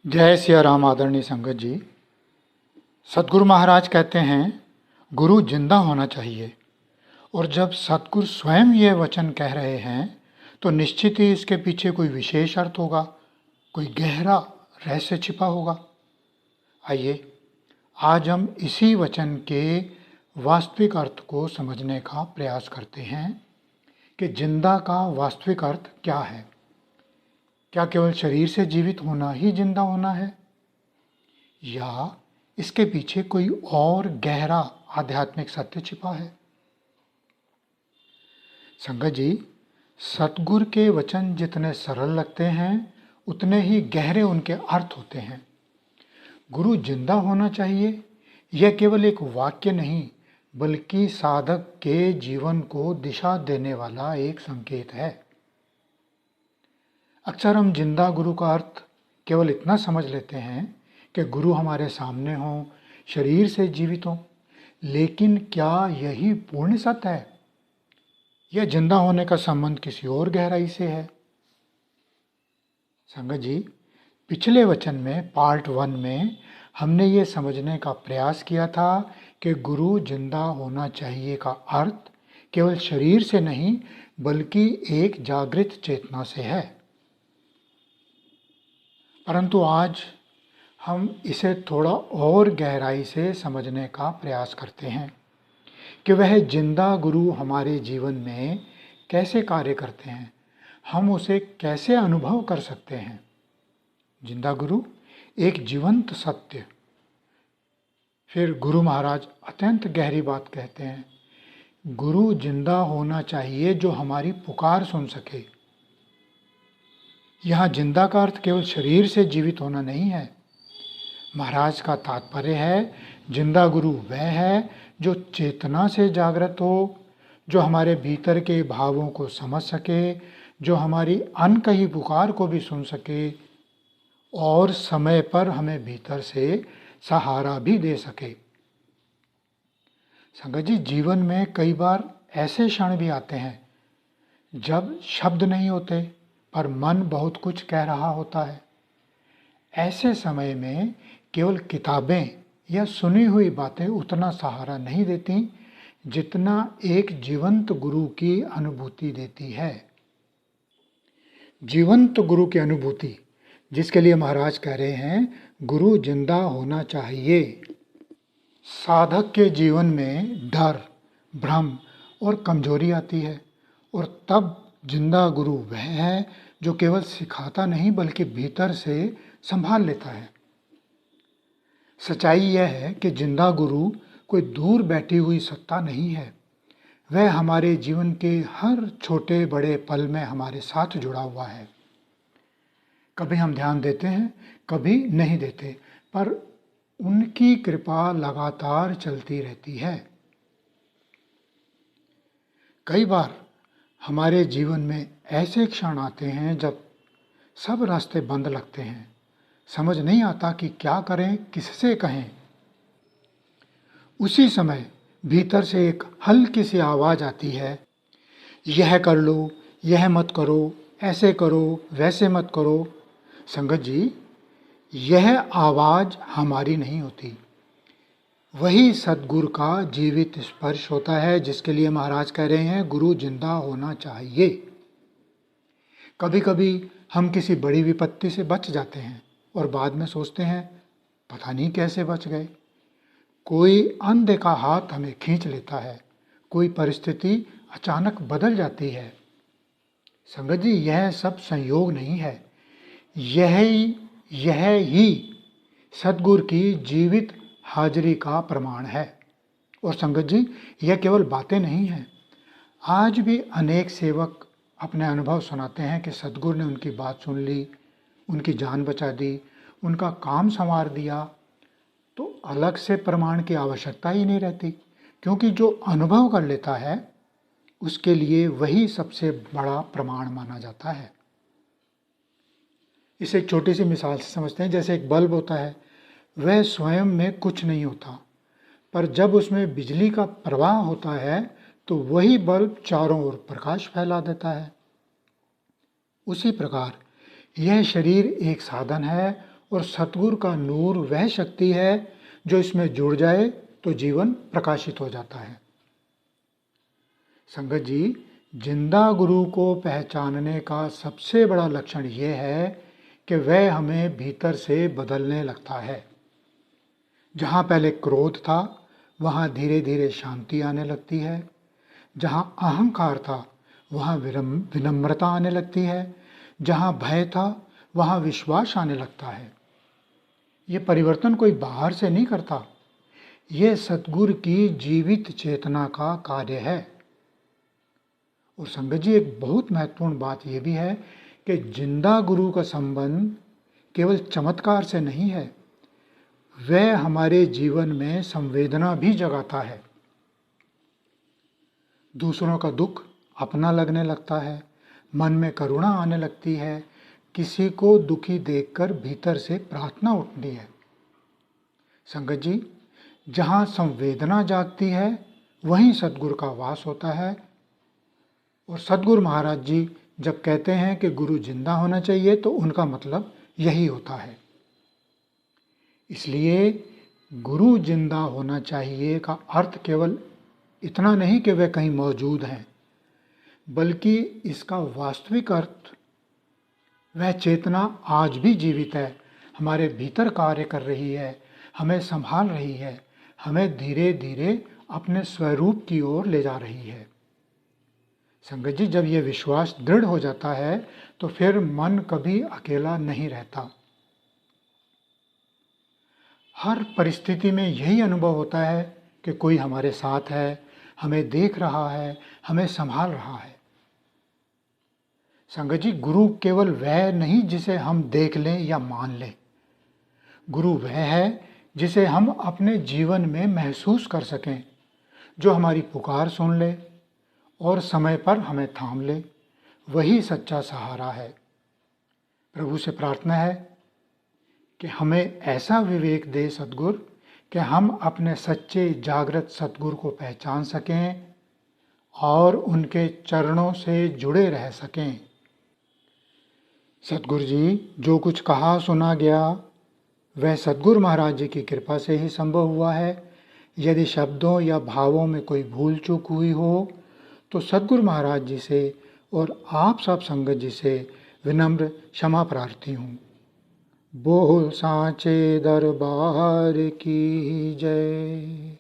जय सिया राम। आदरणीय संगत जी, सतगुरु महाराज कहते हैं गुरु जिंदा होना चाहिए। और जब सतगुरु स्वयं ये वचन कह रहे हैं तो निश्चित ही इसके पीछे कोई विशेष अर्थ होगा, कोई गहरा रहस्य छिपा होगा। आइए आज हम इसी वचन के वास्तविक अर्थ को समझने का प्रयास करते हैं कि जिंदा का वास्तविक अर्थ क्या है। क्या केवल शरीर से जीवित होना ही जिंदा होना है, या इसके पीछे कोई और गहरा आध्यात्मिक सत्य छिपा है? संगत जी, सतगुरु के वचन जितने सरल लगते हैं उतने ही गहरे उनके अर्थ होते हैं। गुरु जिंदा होना चाहिए, यह केवल एक वाक्य नहीं बल्कि साधक के जीवन को दिशा देने वाला एक संकेत है। अक्सर हम जिंदा गुरु का अर्थ केवल इतना समझ लेते हैं कि गुरु हमारे सामने हों, शरीर से जीवित हों, लेकिन क्या यही पूर्ण सत्य है? यह जिंदा होने का संबंध किसी और गहराई से है। संगत जी, पिछले वचन में पार्ट 1 में हमने ये समझने का प्रयास किया था कि गुरु जिंदा होना चाहिए का अर्थ केवल शरीर से नहीं बल्कि एक जागृत चेतना से है। परंतु आज हम इसे थोड़ा और गहराई से समझने का प्रयास करते हैं कि वह जिंदा गुरु हमारे जीवन में कैसे कार्य करते हैं, हम उसे कैसे अनुभव कर सकते हैं। जिंदा गुरु एक जीवंत सत्य। फिर गुरु महाराज अत्यंत गहरी बात कहते हैं, गुरु जिंदा होना चाहिए जो हमारी पुकार सुन सके। यहाँ जिंदा का अर्थ केवल शरीर से जीवित होना नहीं है। महाराज का तात्पर्य है जिंदा गुरु वह है जो चेतना से जागृत हो, जो हमारे भीतर के भावों को समझ सके, जो हमारी अनकही पुकार को भी सुन सके और समय पर हमें भीतर से सहारा भी दे सके। संगत जी, जीवन में कई बार ऐसे क्षण भी आते हैं जब शब्द नहीं होते पर मन बहुत कुछ कह रहा होता है। ऐसे समय में केवल किताबें या सुनी हुई बातें उतना सहारा नहीं देती जितना एक जीवंत गुरु की अनुभूति देती है। जीवंत गुरु की अनुभूति, जिसके लिए महाराज कह रहे हैं गुरु जिंदा होना चाहिए। साधक के जीवन में डर, भ्रम और कमजोरी आती है और तब जिंदा गुरु वह है जो केवल सिखाता नहीं बल्कि भीतर से संभाल लेता है। सच्चाई यह है कि जिंदा गुरु कोई दूर बैठी हुई सत्ता नहीं है, वह हमारे जीवन के हर छोटे बड़े पल में हमारे साथ जुड़ा हुआ है। कभी हम ध्यान देते हैं, कभी नहीं देते, पर उनकी कृपा लगातार चलती रहती है। कई बार हमारे जीवन में ऐसे क्षण आते हैं जब सब रास्ते बंद लगते हैं, समझ नहीं आता कि क्या करें, किससे कहें। उसी समय भीतर से एक हल्की सी आवाज़ आती है, यह कर लो, यह मत करो, ऐसे करो, वैसे मत करो। संगत जी, यह आवाज़ हमारी नहीं होती, वही सतगुरु का जीवित स्पर्श होता है, जिसके लिए महाराज कह रहे हैं गुरु जिंदा होना चाहिए। कभी कभी हम किसी बड़ी विपत्ति से बच जाते हैं और बाद में सोचते हैं पता नहीं कैसे बच गए। कोई अनदेखा हाथ हमें खींच लेता है, कोई परिस्थिति अचानक बदल जाती है। संगत जी, यह सब संयोग नहीं है, यह ही सतगुरु की जीवित हाजिरी का प्रमाण है। और संगत जी, यह केवल बातें नहीं हैं। आज भी अनेक सेवक अपने अनुभव सुनाते हैं कि सतगुरु ने उनकी बात सुन ली, उनकी जान बचा दी, उनका काम संवार दिया। तो अलग से प्रमाण की आवश्यकता ही नहीं रहती, क्योंकि जो अनुभव कर लेता है उसके लिए वही सबसे बड़ा प्रमाण माना जाता है। इसे एक छोटी सी मिसाल से समझते हैं। जैसे एक बल्ब होता है, वह स्वयं में कुछ नहीं होता, पर जब उसमें बिजली का प्रवाह होता है तो वही बल्ब चारों ओर प्रकाश फैला देता है। उसी प्रकार यह शरीर एक साधन है और सतगुरु का नूर वह शक्ति है जो इसमें जुड़ जाए तो जीवन प्रकाशित हो जाता है। संगत जी, जिंदा गुरु को पहचानने का सबसे बड़ा लक्षण यह है कि वह हमें भीतर से बदलने लगता है। जहाँ पहले क्रोध था वहाँ धीरे धीरे शांति आने लगती है। जहाँ अहंकार था वहाँ विनम्रता आने लगती है। जहाँ भय था वहाँ विश्वास आने लगता है। ये परिवर्तन कोई बाहर से नहीं करता, ये सतगुरु की जीवित चेतना का कार्य है। और संगत जी, एक बहुत महत्वपूर्ण बात यह भी है कि जिंदा गुरु का संबंध केवल चमत्कार से नहीं है, वह हमारे जीवन में संवेदना भी जगाता है। दूसरों का दुख अपना लगने लगता है, मन में करुणा आने लगती है, किसी को दुखी देखकर भीतर से प्रार्थना उठती है। संगत जी, जहाँ संवेदना जागती है वहीं सतगुरु का वास होता है। और सतगुरु महाराज जी जब कहते हैं कि गुरु जिंदा होना चाहिए तो उनका मतलब यही होता है। इसलिए गुरु जिंदा होना चाहिए का अर्थ केवल इतना नहीं कि वे कहीं मौजूद हैं, बल्कि इसका वास्तविक अर्थ वह चेतना आज भी जीवित है, हमारे भीतर कार्य कर रही है, हमें संभाल रही है, हमें धीरे धीरे अपने स्वरूप की ओर ले जा रही है। संगत जी, जब यह विश्वास दृढ़ हो जाता है तो फिर मन कभी अकेला नहीं रहता। हर परिस्थिति में यही अनुभव होता है कि कोई हमारे साथ है, हमें देख रहा है, हमें संभाल रहा है। संगत जी, गुरु केवल वह नहीं जिसे हम देख लें या मान लें। गुरु वह है जिसे हम अपने जीवन में महसूस कर सकें, जो हमारी पुकार सुन ले और समय पर हमें थाम ले। वही सच्चा सहारा है। प्रभु से प्रार्थना है कि हमें ऐसा विवेक दे सतगुरु कि हम अपने सच्चे जागृत सतगुरु को पहचान सकें और उनके चरणों से जुड़े रह सकें। सतगुरु जी, जो कुछ कहा सुना गया वह सतगुरु महाराज जी की कृपा से ही संभव हुआ है। यदि शब्दों या भावों में कोई भूल चूक हुई हो तो सतगुरु महाराज जी से और आप सब संगत जी से विनम्र क्षमा प्रार्थी हूँ। बोल सांचे दरबार की जय।